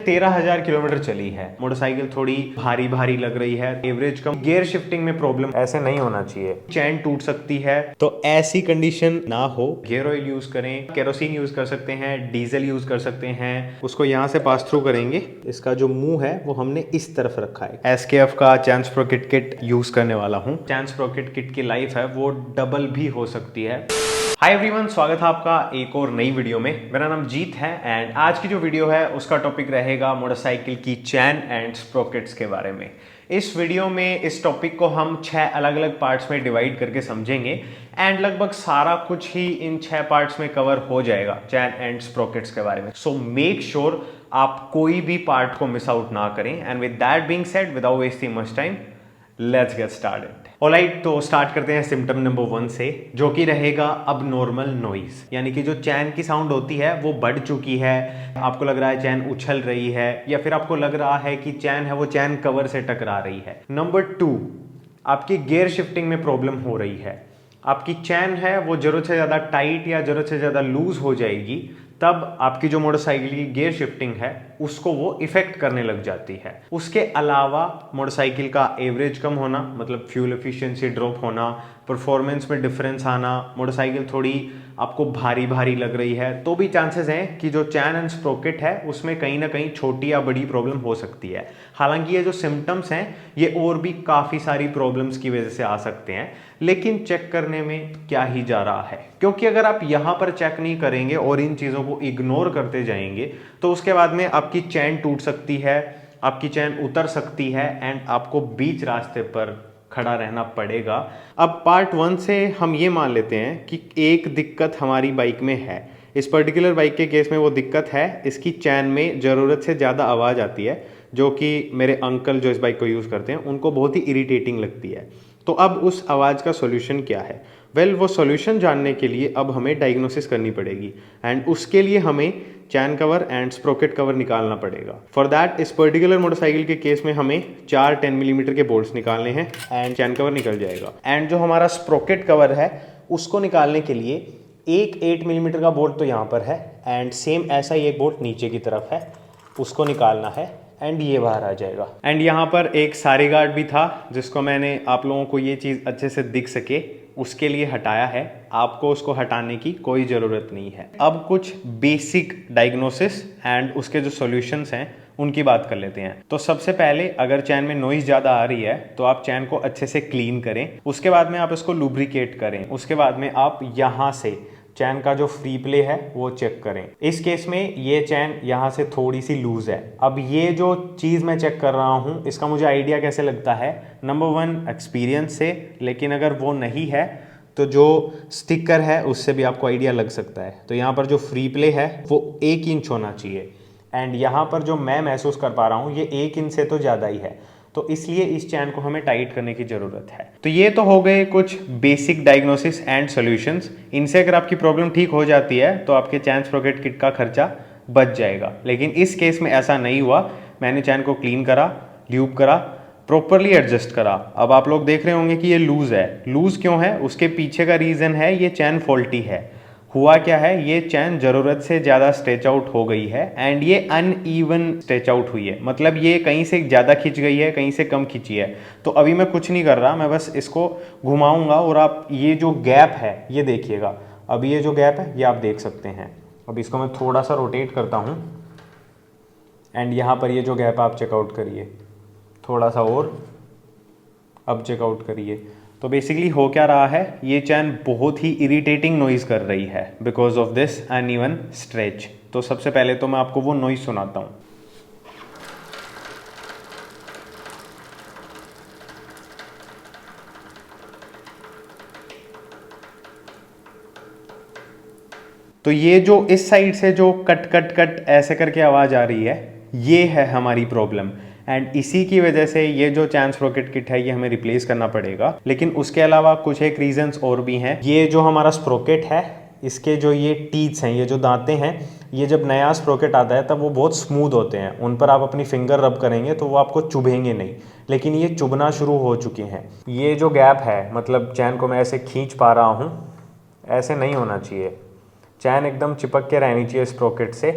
13,000 kilometre चली है। Motorcycle थोड़ी भारी भारी लग रही है, एवरेज कम, गियर शिफ्टिंग में प्रॉब्लम, ऐसे नहीं होना चाहिए, चैन टूट सकती है। तो ऐसी कंडीशन ना हो, गियर ऑयल यूज करें, केरोसिन यूज कर सकते हैं, डीजल यूज कर सकते हैं। उसको यहाँ से पास थ्रू करेंगे। इसका जो मुंह है वो हमने इस तरफ रखा है। SKF का चैन स्प्रोकेट किट यूज करने वाला हूँ। चैन स्प्रोकेट किट की लाइफ है वो डबल भी हो सकती है। हाय एवरीवन, स्वागत है आपका एक और नई वीडियो में। मेरा नाम जीत है एंड आज की जो वीडियो है उसका टॉपिक रहेगा मोटरसाइकिल की चैन एंड स्प्रोकेट्स के बारे में। इस वीडियो में इस टॉपिक को हम 6 अलग अलग पार्ट्स में डिवाइड करके समझेंगे एंड लगभग सारा कुछ ही इन 6 पार्ट्स में कवर हो जाएगा चैन एंड स्प्रोकेट्स के बारे में। सो मेक श्योर आप कोई भी पार्ट को मिस आउट ना करें। And with that being said, without wasting much time, let's get started. Alright, तो स्टार्ट करते हैं सिम्टम नंबर 1 से, जो कि रहेगा अब नॉर्मल नॉइज, यानी कि जो चैन की साउंड होती है वो बढ़ चुकी है। आपको लग रहा है चैन उछल रही है, या फिर आपको लग रहा है कि चैन है वो चैन कवर से टकरा रही है। नंबर 2, आपकी गियर शिफ्टिंग में प्रॉब्लम हो रही है। आपकी चैन है वो जरूरत से ज़्यादा टाइट या जरूरत से ज़्यादा लूज हो जाएगी, तब आपकी जो मोटरसाइकिल की गियर शिफ्टिंग है उसको वो इफेक्ट करने लग जाती है। उसके अलावा मोटरसाइकिल का एवरेज कम होना, मतलब फ्यूल एफिशिएंसी ड्रॉप होना, परफॉर्मेंस में डिफरेंस आना, मोटरसाइकिल थोड़ी आपको भारी भारी लग रही है, तो भी चांसेस हैं कि जो चैन एंड स्प्रोकेट है उसमें कहीं ना कहीं छोटी या बड़ी प्रॉब्लम हो सकती है। हालांकि ये जो सिम्टम्स हैं ये और भी काफ़ी सारी प्रॉब्लम्स की वजह से आ सकते हैं, लेकिन चेक करने में क्या ही जा रहा है, क्योंकि अगर आप यहाँ पर चेक नहीं करेंगे और इन चीज़ों को इग्नोर करते जाएंगे तो उसके बाद में आपकी चैन टूट सकती है, आपकी चैन उतर सकती है एंड आपको बीच रास्ते पर खड़ा रहना पड़ेगा। अब पार्ट 1 से हम ये मान लेते हैं कि एक दिक्कत हमारी बाइक में है। इस पर्टिकुलर बाइक के केस में वो दिक्कत है, इसकी चैन में ज़रूरत से ज़्यादा आवाज़ आती है, जो कि मेरे अंकल जो इस बाइक को यूज़ करते हैं उनको बहुत ही इरिटेटिंग लगती है। तो अब उस आवाज़ का सॉल्यूशन क्या है? वो सॉल्यूशन जानने के लिए अब हमें डायग्नोसिस करनी पड़ेगी एंड उसके लिए हमें चैन कवर एंड स्प्रोकेट कवर निकालना पड़ेगा। फॉर दैट इस पर्टिकुलर मोटरसाइकिल के केस में हमें 4 10 मिलीमीटर के बोल्ट्स निकालने हैं एंड चैन कवर निकल जाएगा। एंड जो हमारा स्प्रोकेट कवर है उसको निकालने के लिए एक 8 मिलीमीटर का बोल्ट तो यहाँ पर है एंड सेम ऐसा ही एक बोल्ट नीचे की तरफ है, उसको निकालना है एंड ये बाहर आ जाएगा। एंड यहाँ पर एक सारी गार्ड भी था जिसको मैंने आप लोगों को ये चीज़ अच्छे से दिख सके उसके लिए हटाया है। आपको उसको हटाने की कोई ज़रूरत नहीं है। अब कुछ बेसिक डायग्नोसिस एंड उसके जो सॉल्यूशंस हैं उनकी बात कर लेते हैं। तो सबसे पहले अगर चैन में नॉइज ज़्यादा आ रही है तो आप चैन को अच्छे से क्लीन करें, उसके बाद में आप इसको लुब्रिकेट करें, उसके बाद में आप यहाँ से चैन का जो फ्री प्ले है वो चेक करें। इस केस में ये चैन यहाँ से थोड़ी सी लूज है। अब ये जो चीज़ मैं चेक कर रहा हूँ इसका मुझे आइडिया कैसे लगता है? नंबर 1 एक्सपीरियंस से, लेकिन अगर वो नहीं है तो जो स्टिकर है उससे भी आपको आइडिया लग सकता है। तो यहाँ पर जो फ्री प्ले है वो 1 इंच होना चाहिए एंड यहाँ पर जो मैं महसूस कर पा रहा हूँ ये 1 इंच से तो ज़्यादा ही है, तो इसलिए इस चैन को हमें टाइट करने की ज़रूरत है। तो ये तो हो गए कुछ बेसिक डायग्नोसिस एंड सॉल्यूशंस। इनसे अगर आपकी प्रॉब्लम ठीक हो जाती है तो आपके चैन स्प्रोकेट किट का खर्चा बच जाएगा। लेकिन इस केस में ऐसा नहीं हुआ। मैंने चैन को क्लीन करा, ल्यूब करा, प्रॉपरली एडजस्ट करा। अब आप लोग देख रहे होंगे कि ये लूज़ है। लूज़ क्यों है? उसके पीछे का रीज़न है ये चैन फॉल्टी है। हुआ क्या है, ये चैन ज़रूरत से ज़्यादा स्ट्रेच आउट हो गई है एंड ये अनइवन स्ट्रेच आउट हुई है, मतलब ये कहीं से ज़्यादा खिंच गई है, कहीं से कम खिंची है। तो अभी मैं कुछ नहीं कर रहा, मैं बस इसको घुमाऊंगा और आप ये जो गैप है ये देखिएगा। अब ये जो गैप है ये आप देख सकते हैं। अब इसको मैं थोड़ा सा रोटेट करता हूँ एंड यहाँ पर ये जो गैप आप चेकआउट करिए, थोड़ा सा और, अब चेकआउट करिए। तो बेसिकली हो क्या रहा है, ये चैन बहुत ही इरिटेटिंग नॉइज़ कर रही है because of this uneven stretch. तो सबसे पहले तो मैं आपको वो नॉइज़ सुनाता हूँ। तो ये जो इस साइड से जो कट कट कट ऐसे करके आवाज़ आ रही है ये है हमारी प्रॉब्लम एंड इसी की वजह से ये जो चैन स्प्रोकेट किट है ये हमें रिप्लेस करना पड़ेगा। लेकिन उसके अलावा कुछ एक रीजंस और भी हैं। ये जो हमारा स्प्रोकेट है इसके जो ये टीथ्स हैं, ये जो दांतें हैं, ये जब नया स्प्रोकेट आता है तब वो बहुत स्मूथ होते हैं, उन पर आप अपनी फिंगर रब करेंगे तो वो आपको चुभेंगे नहीं, लेकिन ये चुभना शुरू हो चुके हैं। ये जो गैप है, मतलब चैन को मैं ऐसे खींच पा रहा हूँ, ऐसे नहीं होना चाहिए। चैन एकदम चिपक के रहनी चाहिए स्प्रोकेट से,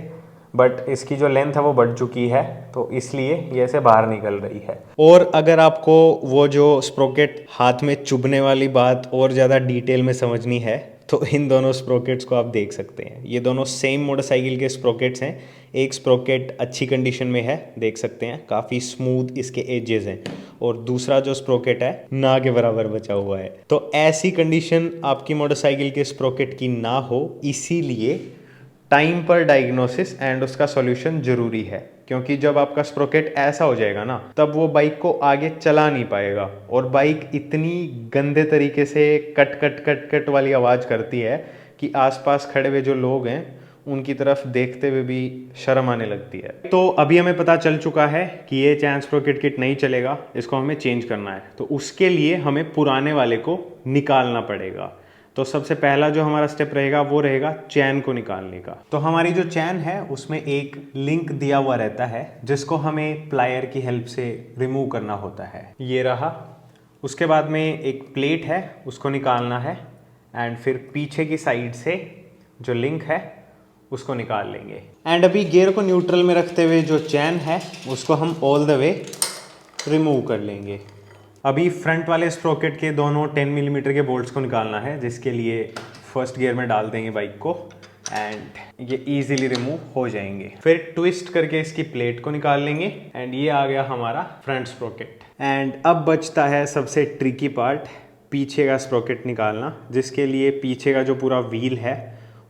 बट इसकी जो लेंथ है वो बढ़ चुकी है, तो इसलिए ये ऐसे बाहर निकल रही है। और अगर आपको वो जो स्प्रोकेट हाथ में चुभने वाली बात और ज़्यादा डिटेल में समझनी है तो इन दोनों स्प्रोकेट्स को आप देख सकते हैं। ये दोनों सेम मोटरसाइकिल के स्प्रोकेट्स हैं। एक स्प्रोकेट अच्छी कंडीशन में है, देख सकते हैं काफ़ी स्मूथ इसके एजेस हैं, और दूसरा जो स्प्रोकेट है ना के बराबर बचा हुआ है। तो ऐसी कंडीशन आपकी मोटरसाइकिल के स्प्रोकेट की ना हो, इसीलिए टाइम पर डायग्नोसिस एंड उसका सॉल्यूशन जरूरी है। क्योंकि जब आपका स्प्रोकेट ऐसा हो जाएगा ना, तब वो बाइक को आगे चला नहीं पाएगा, और बाइक इतनी गंदे तरीके से कट कट कट कट वाली आवाज़ करती है कि आसपास खड़े हुए जो लोग हैं उनकी तरफ देखते हुए भी शर्म आने लगती है। तो अभी हमें पता चल चुका है कि ये चैन स्प्रोकेट किट नहीं चलेगा, इसको हमें चेंज करना है। तो उसके लिए हमें पुराने वाले को निकालना पड़ेगा। तो सबसे पहला जो हमारा स्टेप रहेगा वो रहेगा चैन को निकालने का। तो हमारी जो चैन है उसमें एक लिंक दिया हुआ रहता है जिसको हमें प्लायर की हेल्प से रिमूव करना होता है। ये रहा। उसके बाद में एक प्लेट है, उसको निकालना है, एंड फिर पीछे की साइड से जो लिंक है उसको निकाल लेंगे। एंड अभी गियर को न्यूट्रल में रखते हुए जो चैन है उसको हम ऑल द वे रिमूव कर लेंगे। अभी फ्रंट वाले स्प्रोकेट के दोनों 10 मिलीमीटर के बोल्ट्स को निकालना है, जिसके लिए फर्स्ट गियर में डाल देंगे बाइक को, एंड ये इजीली रिमूव हो जाएंगे। फिर ट्विस्ट करके इसकी प्लेट को निकाल लेंगे, एंड ये आ गया हमारा फ्रंट स्प्रोकेट। एंड अब बचता है सबसे ट्रिकी पार्ट, पीछे का स्प्रोकेट निकालना, जिसके लिए पीछे का जो पूरा व्हील है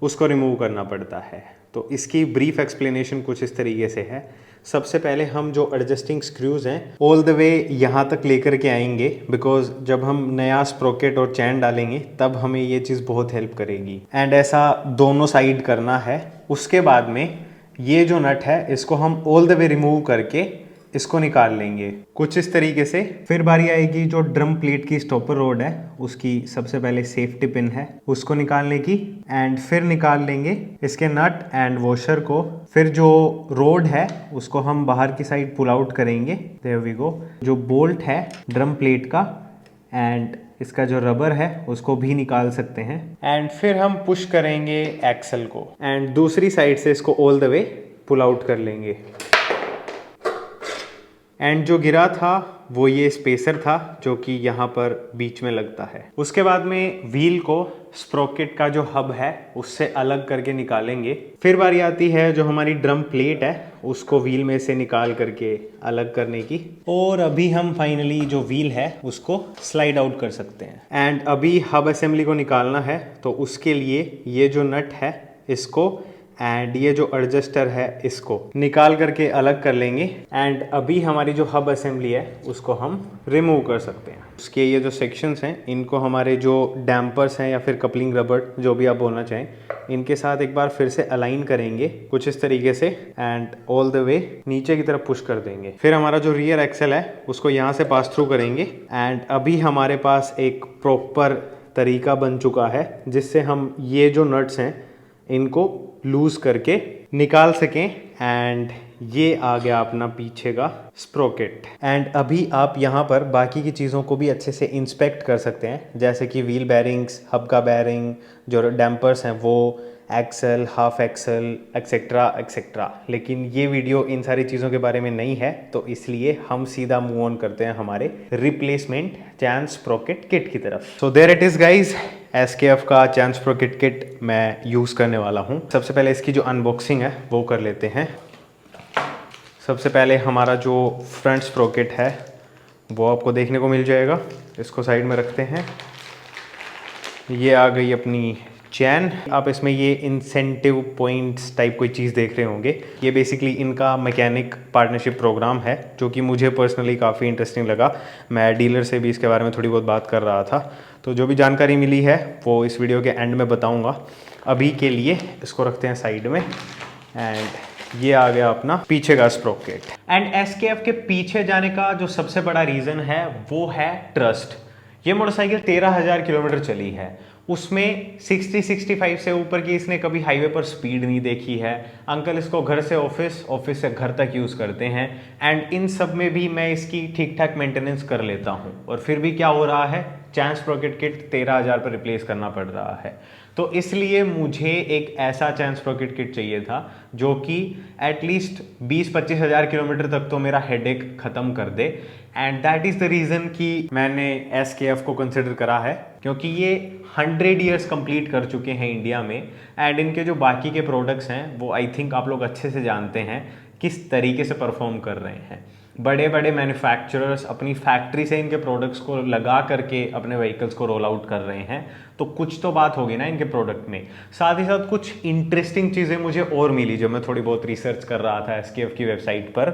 उसको रिमूव करना पड़ता है। तो इसकी ब्रीफ एक्सप्लेनेशन कुछ इस तरीके से है। सबसे पहले हम जो एडजस्टिंग स्क्रूज हैं ऑल द वे यहाँ तक लेकर के आएंगे, बिकॉज जब हम नया स्प्रोकेट और चैन डालेंगे तब हमें ये चीज़ बहुत हेल्प करेगी। एंड ऐसा दोनों साइड करना है। उसके बाद में ये जो नट है इसको हम ऑल द वे रिमूव करके इसको निकाल लेंगे कुछ इस तरीके से। फिर बारी आएगी जो ड्रम प्लेट की स्टॉपर रोड है उसकी सबसे पहले सेफ्टी पिन है उसको निकालने की, एंड फिर निकाल लेंगे इसके नट एंड वॉशर को। फिर जो रोड है उसको हम बाहर की साइड पुल आउट करेंगे। There we go. जो बोल्ट है ड्रम प्लेट का एंड इसका जो रबर है उसको भी निकाल सकते हैं, एंड फिर हम पुश करेंगे एक्सल को, एंड दूसरी साइड से इसको all the way pull out कर लेंगे। एंड जो गिरा था वो ये स्पेसर था जो कि यहाँ पर बीच में लगता है। उसके बाद में व्हील को स्प्रोकेट का जो हब है उससे अलग करके निकालेंगे। फिर बारी आती है जो हमारी ड्रम प्लेट है उसको व्हील में से निकाल करके अलग करने की, और अभी हम फाइनली जो व्हील है उसको स्लाइड आउट कर सकते हैं। एंड अभी हब असेंबली को निकालना है, तो उसके लिए ये जो नट है इसको एंड ये जो एडजस्टर है इसको निकाल करके अलग कर लेंगे। एंड अभी हमारी जो हब असेंबली है उसको हम रिमूव कर सकते हैं। उसके ये जो सेक्शंस हैं इनको हमारे जो डैम्पर्स हैं या फिर कपलिंग रबर जो भी आप बोलना चाहें इनके साथ एक बार फिर से अलाइन करेंगे कुछ इस तरीके से, एंड ऑल द वे नीचे की तरफ पुश कर देंगे। फिर हमारा जो रियर एक्सल है उसको यहाँ से पास थ्रू करेंगे, एंड अभी हमारे पास एक प्रॉपर तरीका बन चुका है जिससे हम ये जो नट्स हैं इनको लूज करके निकाल सकें। एंड ये आ गया अपना पीछे का स्प्रोकेट। एंड अभी आप यहाँ पर बाकी की चीज़ों को भी अच्छे से इंस्पेक्ट कर सकते हैं, जैसे कि व्हील बैरिंग्स, हब का बैरिंग, जो डैम्पर्स हैं वो, axle, half axle, etcetera etcetera. लेकिन ये वीडियो इन सारी चीज़ों के बारे में नहीं है, तो इसलिए हम सीधा मूव ऑन करते हैं हमारे रिप्लेसमेंट चैन स्प्रोकेट किट की तरफ। So there it is guys, SKF का चैन स्प्रोकेट किट मैं यूज़ करने वाला हूँ। सबसे पहले इसकी जो अनबॉक्सिंग है वो कर लेते हैं। सबसे पहले हमारा जो फ्रंट स्प्रोकेट है वो आपको देखने को मिल जाएगा। इसको साइड में रखते हैं। ये आ गई अपनी चैन। आप इसमें ये इंसेंटिव पॉइंट्स टाइप कोई चीज़ देख रहे होंगे। ये बेसिकली इनका मैकेनिक पार्टनरशिप प्रोग्राम है जो कि मुझे पर्सनली काफ़ी इंटरेस्टिंग लगा। मैं डीलर से भी इसके बारे में थोड़ी बहुत बात कर रहा था, तो जो भी जानकारी मिली है वो इस वीडियो के एंड में बताऊँगा। अभी के लिए इसको रखते हैं साइड में। एंड ये आ गया अपना पीछे का स्प्रोकेट। एंड SKF के पीछे जाने का जो सबसे बड़ा रीज़न है वो है ट्रस्ट। ये मोटरसाइकिल 13,000 किलोमीटर चली है, उसमें 60-65 से ऊपर की इसने कभी हाईवे पर स्पीड नहीं देखी है। अंकल इसको घर से ऑफिस, ऑफिस से घर तक यूज़ करते हैं, एंड इन सब में भी मैं इसकी ठीक ठाक मेंटेनेंस कर लेता हूँ। और फिर भी क्या हो रहा है, चैन स्प्रॉकेट किट 13,000 पर रिप्लेस करना पड़ रहा है। तो इसलिए मुझे एक ऐसा चैन स्प्रॉकेट किट चाहिए था जो कि एटलीस्ट 20-25 हज़ार किलोमीटर तक तो मेरा हेडेक ख़त्म कर दे। And that is the reason कि मैंने SKF को कंसिडर करा है, क्योंकि ये 100 ईयर्स कंप्लीट कर चुके हैं इंडिया में। एंड इनके जो बाकी के प्रोडक्ट्स हैं वो आई थिंक आप लोग अच्छे से जानते हैं किस तरीके से परफॉर्म कर रहे हैं। बड़े बड़े मैन्युफैक्चरर्स अपनी फैक्ट्री से इनके प्रोडक्ट्स को लगा करके अपने व्हीकल्स को रोल आउट कर रहे हैं, तो कुछ तो बात होगी ना इनके प्रोडक्ट में। साथ ही साथ कुछ इंटरेस्टिंग चीज़ें मुझे और मिली जब मैं थोड़ी बहुत रिसर्च कर रहा था SKF की वेबसाइट पर,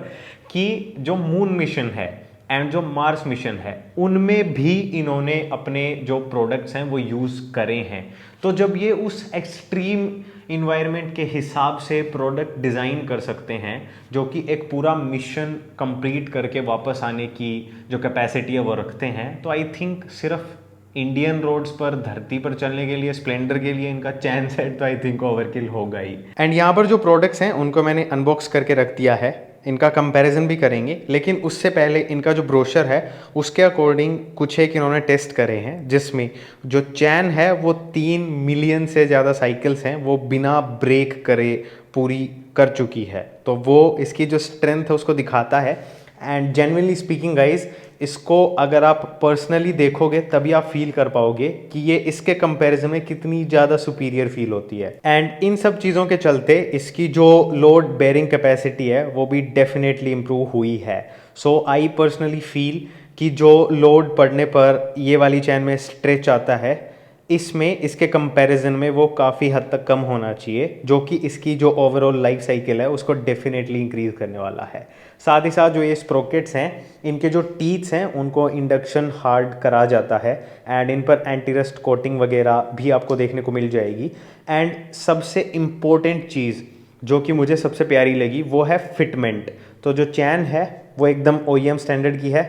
कि जो मून मिशन है एंड जो मार्स मिशन है उनमें भी इन्होंने अपने जो प्रोडक्ट्स हैं वो यूज़ करे हैं। तो जब ये उस एक्सट्रीम इन्वायरमेंट के हिसाब से प्रोडक्ट डिज़ाइन कर सकते हैं जो कि एक पूरा मिशन कंप्लीट करके वापस आने की जो कैपेसिटी है वो रखते हैं, तो आई थिंक सिर्फ इंडियन रोड्स पर धरती पर चलने के लिए स्प्लेंडर के लिए इनका चैन सेट तो आई थिंक ओवरकिल होगा ही। एंड यहाँ पर जो प्रोडक्ट्स हैं उनको मैंने अनबॉक्स करके रख दिया है, इनका कंपैरिजन भी करेंगे, लेकिन उससे पहले इनका जो ब्रोशर है उसके अकॉर्डिंग कुछ एक इन्होंने टेस्ट करे हैं, जिसमें जो चैन है वो 3 मिलियन से ज़्यादा साइकिल्स हैं वो बिना ब्रेक करे पूरी कर चुकी है। तो वो इसकी जो स्ट्रेंथ है उसको दिखाता है। एंड जेन्युइनली स्पीकिंग गाइज, इसको अगर आप पर्सनली देखोगे तभी आप फील कर पाओगे कि ये इसके कंपैरिजन में कितनी ज़्यादा सुपीरियर फील होती है। एंड इन सब चीज़ों के चलते इसकी जो लोड बेयरिंग कैपेसिटी है वो भी डेफिनेटली इम्प्रूव हुई है। सो आई पर्सनली फील कि जो लोड पड़ने पर ये वाली चैन में स्ट्रेच आता है, इसमें इसके कंपैरिजन में वो काफ़ी हद तक कम होना चाहिए, जो कि इसकी जो ओवरऑल लाइफ साइकिल है उसको डेफिनेटली इंक्रीज करने वाला है। साथ ही साथ जो ये स्प्रोकेट्स हैं इनके जो टीथ्स हैं उनको इंडक्शन हार्ड करा जाता है एंड इन पर एंटी रस्ट कोटिंग वगैरह भी आपको देखने को मिल जाएगी। एंड सबसे इम्पोर्टेंट चीज़ जो कि मुझे सबसे प्यारी लगी वो है फिटमेंट। तो जो चैन है वो एकदम OEM स्टैंडर्ड की है,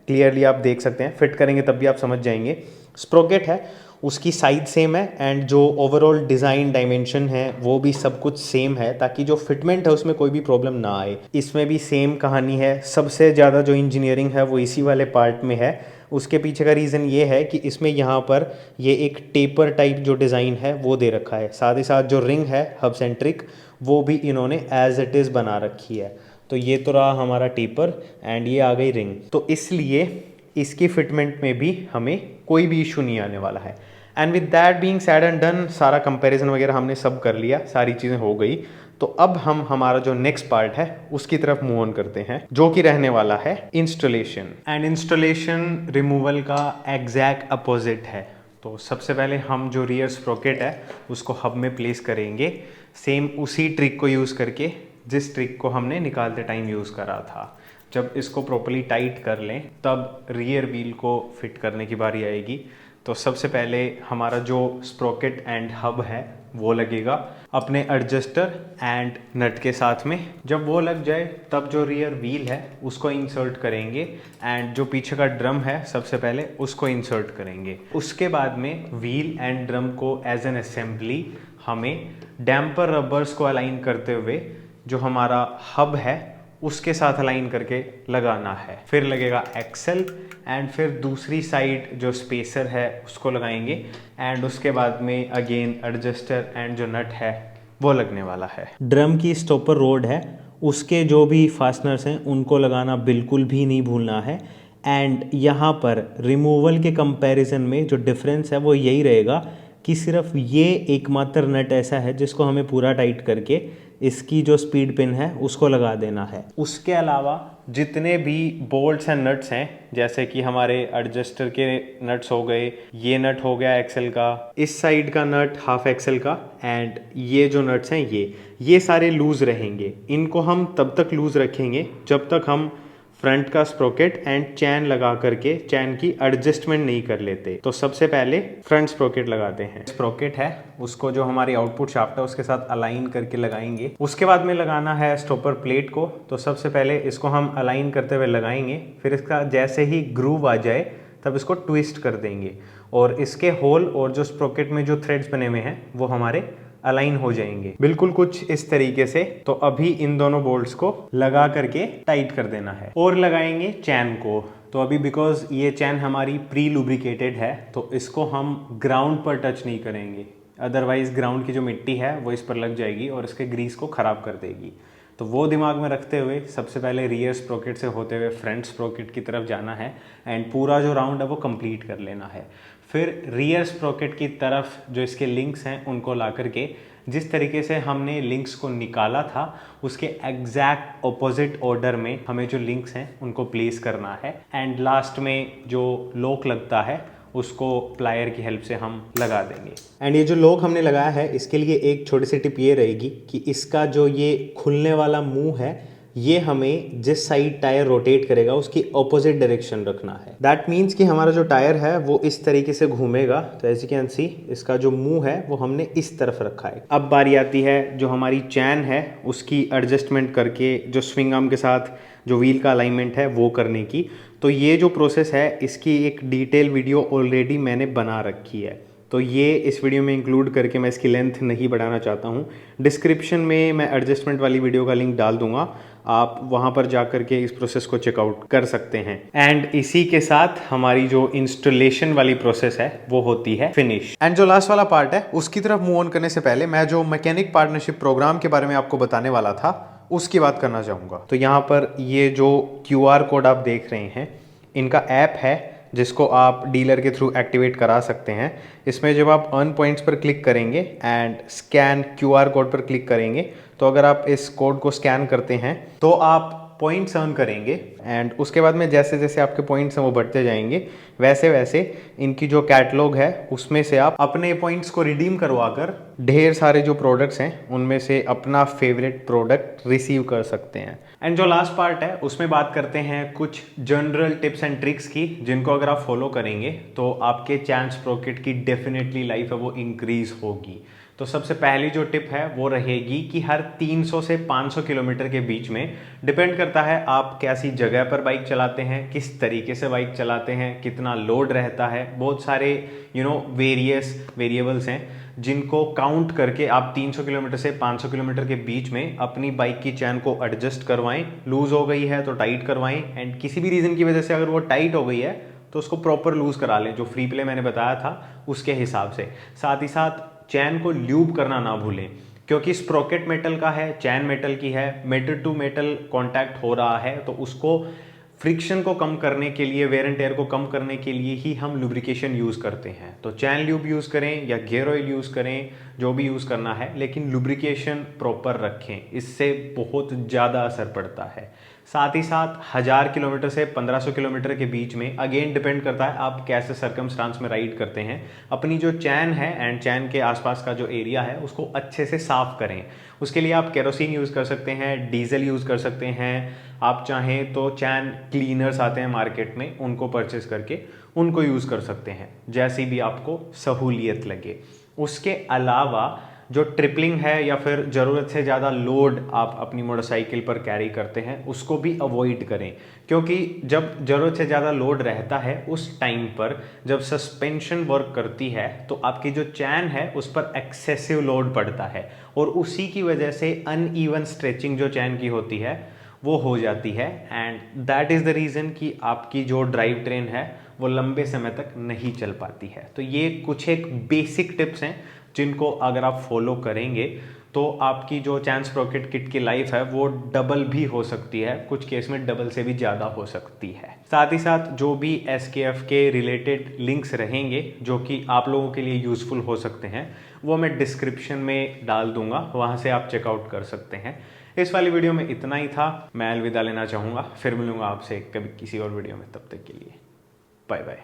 क्लियरली आप देख सकते हैं, फिट करेंगे तब भी आप समझ जाएंगे। स्प्रोकेट है उसकी साइज सेम है एंड जो ओवरऑल डिज़ाइन डायमेंशन है वो भी सब कुछ सेम है, ताकि जो फिटमेंट है उसमें कोई भी प्रॉब्लम ना आए। इसमें भी सेम कहानी है, सबसे ज़्यादा जो इंजीनियरिंग है वो इसी वाले पार्ट में है। उसके पीछे का रीज़न ये है कि इसमें यहाँ पर ये एक टेपर टाइप जो डिज़ाइन है वो दे रखा है। साथ ही साथ जो रिंग है हब सेंट्रिक वो भी इन्होंने एज इट इज़ बना रखी है। तो ये तो रहा हमारा टेपर एंड ये आ गई रिंग, तो इसलिए इसकी फिटमेंट में भी हमें कोई भी इशू नहीं आने वाला है। And with that being sad and done, सारा कंपैरिजन वगैरह हमने सब कर लिया, सारी चीज़ें हो गई। तो अब हम हमारा जो नेक्स्ट पार्ट है उसकी तरफ मूव ऑन करते हैं, जो कि रहने वाला है इंस्टॉलेशन। एंड इंस्टॉलेशन रिमूवल का एग्जैक्ट अपोजिट है। तो सबसे पहले हम जो रियर स्प्रॉकेट है उसको हब में प्लेस करेंगे, सेम उसी ट्रिक को यूज़ करके जिस ट्रिक को हमने निकालते टाइम यूज़ करा था। जब इसको प्रॉपर्ली टाइट कर लें तब रियर व्हील को फिट करने की बारी आएगी। तो सबसे पहले हमारा जो स्प्रॉकेट एंड हब है वो लगेगा अपने एडजस्टर एंड नट के साथ में। जब वो लग जाए तब जो रियर व्हील है उसको इंसर्ट करेंगे एंड जो पीछे का ड्रम है सबसे पहले उसको इंसर्ट करेंगे। उसके बाद में व्हील एंड ड्रम को एज एन असेंबली हमें डैम्पर रबर्स को अलाइन करते हुए जो हमारा हब है उसके साथ अलाइन करके लगाना है। फिर लगेगा एक्सेल एंड फिर दूसरी साइड जो स्पेसर है उसको लगाएंगे एंड उसके बाद में अगेन एडजस्टर एंड जो नट है वो लगने वाला है। ड्रम की स्टॉपर रोड है उसके जो भी फास्टनर्स हैं उनको लगाना बिल्कुल भी नहीं भूलना है। एंड यहाँ पर रिमूवल के कंपैरिजन में जो डिफरेंस है वो यही रहेगा कि सिर्फ ये एकमात्र नट ऐसा है जिसको हमें पूरा टाइट करके इसकी जो स्पीड पिन है उसको लगा देना है। उसके अलावा जितने भी बोल्ट्स एंड नट्स हैं, जैसे कि हमारे एडजस्टर के नट्स हो गए, ये नट हो गया एक्सेल का, इस साइड का नट हाफ एक्सेल का एंड ये जो नट्स हैं ये सारे लूज रहेंगे। इनको हम तब तक लूज रखेंगे जब तक हम फ्रंट का स्प्रोकेट एंड चैन लगा करके चैन की एडजस्टमेंट नहीं कर लेते। तो सबसे पहले फ्रंट स्प्रोकेट लगाते हैं। स्प्रोकेट है उसको जो हमारी आउटपुट शाफ्ट है उसके साथ अलाइन करके लगाएंगे। उसके बाद में लगाना है स्टॉपर प्लेट को। तो सबसे पहले इसको हम अलाइन करते हुए लगाएंगे, फिर इसका जैसे ही ग्रूव आ जाए तब इसको ट्विस्ट कर देंगे और इसके होल और जो स्प्रोकेट में जो थ्रेड्स बने हुए हैं वो हमारे अलाइन हो जाएंगे बिल्कुल कुछ इस तरीके से। तो अभी इन दोनों बोल्ट्स को लगा करके टाइट कर देना है और लगाएंगे चैन को। तो अभी बिकॉज ये चैन हमारी प्री लुब्रिकेटेड है तो इसको हम ग्राउंड पर टच नहीं करेंगे, अदरवाइज ग्राउंड की जो मिट्टी है वो इस पर लग जाएगी और इसके ग्रीस को ख़राब कर देगी। तो वो दिमाग में रखते हुए सबसे पहले रियर स्प्रोकेट से होते हुए फ्रंट स्प्रोकेट की तरफ जाना है एंड पूरा जो राउंड है वो कंप्लीट कर लेना है। फिर रियर स्प्रोकेट की तरफ जो इसके लिंक्स हैं उनको ला करके जिस तरीके से हमने लिंक्स को निकाला था उसके एग्जैक्ट ऑपोजिट ऑर्डर में हमें जो लिंक्स हैं उनको प्लेस करना है एंड लास्ट में जो लॉक लगता है उसको प्लायर की हेल्प से हम लगा देंगे। एंड ये जो लॉक हमने लगाया है इसके लिए एक छोटी सी टिप ये रहेगी कि इसका जो ये खुलने वाला मुंह है ये हमें जिस साइड टायर रोटेट करेगा उसकी ऑपोजिट डायरेक्शन रखना है। दैट मीन्स कि हमारा जो टायर है वो इस तरीके से घूमेगा। तो एज यू कैन सी इसका जो मुंह है वो हमने इस तरफ रखा है। अब बारी आती है जो हमारी चैन है उसकी एडजस्टमेंट करके जो स्विंग आर्म के साथ जो व्हील का अलाइनमेंट है वो करने की। तो ये जो प्रोसेस है इसकी एक डिटेल वीडियो ऑलरेडी मैंने बना रखी है, तो ये इस वीडियो में इंक्लूड करके मैं इसकी लेंथ नहीं बढ़ाना चाहता हूँ। डिस्क्रिप्शन में मैं एडजस्टमेंट वाली वीडियो का लिंक डाल दूंगा, आप वहाँ पर जा करके इस प्रोसेस को चेकआउट कर सकते हैं। एंड इसी के साथ हमारी जो इंस्टॉलेशन वाली प्रोसेस है वो होती है फिनिश। एंड जो लास्ट वाला पार्ट है उसकी तरफ मूव ऑन करने से पहले मैं जो मैकेनिक पार्टनरशिप प्रोग्राम के बारे में आपको बताने वाला था उसकी बात करना चाहूँगा। तो यहाँ पर ये जो QR कोड आप देख रहे हैं इनका ऐप है जिसको आप डीलर के थ्रू एक्टिवेट करा सकते हैं। इसमें जब आप अर्न पॉइंट्स पर क्लिक करेंगे एंड स्कैन QR कोड पर क्लिक करेंगे तो अगर आप इस कोड को स्कैन करते हैं तो आप पॉइंट्स अर्न करेंगे एंड उसके बाद में जैसे जैसे आपके पॉइंट्स हैं वो बढ़ते जाएंगे वैसे वैसे इनकी जो कैटलॉग है उसमें से आप अपने पॉइंट्स को रिडीम करवा कर ढेर सारे जो प्रोडक्ट्स हैं उनमें से अपना फेवरेट प्रोडक्ट रिसीव कर सकते हैं। एंड जो लास्ट पार्ट है उसमें बात करते हैं कुछ जनरल टिप्स एंड ट्रिक्स की जिनको अगर आप फॉलो करेंगे तो आपके चैन स्प्रोकेट की डेफिनेटली लाइफ है वो इंक्रीज होगी। तो सबसे पहली जो टिप है वो रहेगी कि हर 300 से 500 किलोमीटर के बीच में, डिपेंड करता है आप कैसी जगह पर बाइक चलाते हैं, किस तरीके से बाइक चलाते हैं, कितना लोड रहता है, बहुत सारे वेरिएबल्स हैं जिनको काउंट करके आप 300 किलोमीटर से 500 किलोमीटर के बीच में अपनी बाइक की चैन को एडजस्ट करवाएं। लूज हो गई है तो टाइट करवाएं एंड किसी भी रीज़न की वजह से अगर वो टाइट हो गई है तो उसको प्रॉपर लूज करा लें जो फ्री प्ले मैंने बताया था उसके हिसाब से। साथ ही साथ चैन को ल्यूब करना ना भूलें क्योंकि स्प्रोकेट मेटल का है, चैन मेटल की है, मेटल टू मेटल कांटेक्ट हो रहा है तो उसको फ्रिक्शन को कम करने के लिए, वेयर एंड टेयर को कम करने के लिए ही हम लुब्रिकेशन यूज़ करते हैं। तो चैन ल्यूब यूज़ करें या गियर ऑयल यूज़ करें, जो भी यूज़ करना है, लेकिन लुब्रिकेशन प्रॉपर रखें, इससे बहुत ज़्यादा असर पड़ता है। साथ ही साथ 1000 किलोमीटर से 1500 किलोमीटर के बीच में अगेन डिपेंड करता है आप कैसे सर्कमस्टांस में राइड करते हैं, अपनी जो चैन है एंड चैन के आसपास का जो एरिया है उसको अच्छे से साफ़ करें। उसके लिए आप केरोसिन यूज़ कर सकते हैं, डीजल यूज़ कर सकते हैं, आप चाहें तो चैन क्लीनर्स आते हैं मार्केट में उनको परचेस करके उनको यूज़ कर सकते हैं, जैसी भी आपको सहूलियत लगे। उसके अलावा जो ट्रिपलिंग है या फिर ज़रूरत से ज़्यादा लोड आप अपनी मोटरसाइकिल पर कैरी करते हैं उसको भी अवॉइड करें क्योंकि जब ज़रूरत से ज़्यादा लोड रहता है उस टाइम पर जब सस्पेंशन वर्क करती है तो आपकी जो चैन है उस पर एक्सेसिव लोड पड़ता है और उसी की वजह से अनइवन स्ट्रेचिंग जो चैन की होती है वो हो जाती है and that is the reason कि आपकी जो ड्राइव ट्रेन है वो लंबे समय तक नहीं चल पाती है। तो ये कुछ एक बेसिक टिप्स हैं जिनको अगर आप फॉलो करेंगे तो आपकी जो चैन स्प्रोकेट किट की लाइफ है वो डबल भी हो सकती है, कुछ केस में डबल से भी ज़्यादा हो सकती है। साथ ही साथ जो भी SKF के रिलेटेड लिंक्स रहेंगे जो कि आप लोगों के लिए यूज़फुल हो सकते हैं वो मैं डिस्क्रिप्शन में डाल दूंगा, वहाँ से आप चेकआउट कर सकते हैं। इस वाली वीडियो में इतना ही था, मैं अलविदा लेना चाहूँगा, फिर मिलूंगा आपसे कभी किसी और वीडियो में, तब तक के लिए बाय बाय।